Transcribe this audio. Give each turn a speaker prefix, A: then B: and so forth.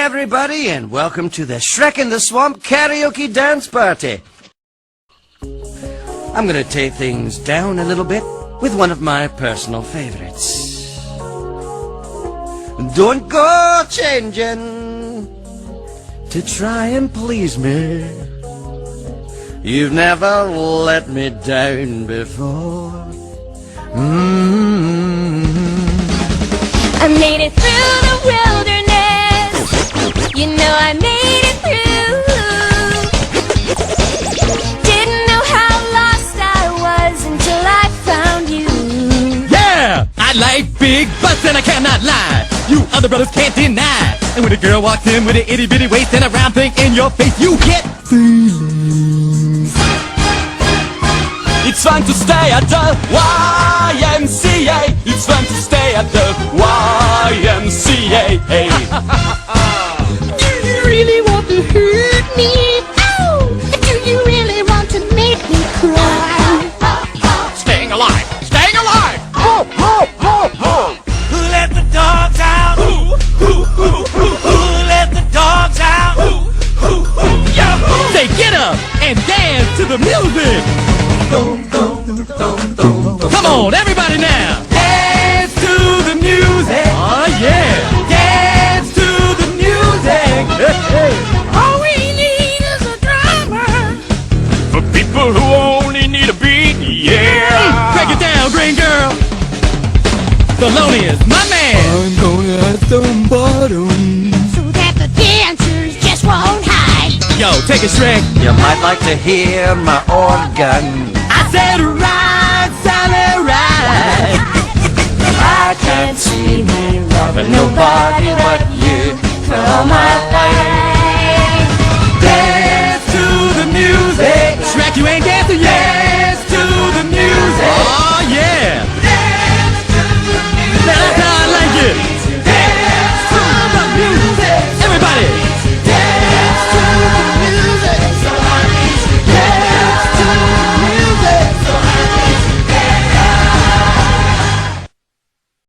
A: everybody, and welcome to the Shrek in the Swamp Karaoke Dance Party. I'm gonna take things down a little bit with one of my personal favorites. Don't go changing to try and please me. You've never let me down before.
B: I made it through the wilderness. You know I made it through. Didn't know how lost I was until I found you.
C: Yeah! I like big butts and I cannot lie. You other brothers can't deny. And when a girl walks in with an itty bitty waist and a round thing in your face, you get feelings. It's fun to stay at the YMCA. It's fun to stay at the YMCA.
B: Do you really want to hurt me? Oh, do you really want to make me cry?
C: Staying alive! Staying alive! Ho, ho, ho, ho!
A: Who let the dogs out? Who let the dogs out?
C: Say get up and dance to the music! Come on, everybody now! Dance to the music! Oh yeah! Dance to the music!
B: All we need is a drummer.
C: For people who only need a beat, yeah! Break it down, green girl! Thelonious, my man! I'm gonna have some bottom.
B: So that the dancers just won't hide.
C: Yo, take a Shrek.
A: You might like to hear my organ.
C: I said right, Sally, right.
A: I can't see me loving nobody but you.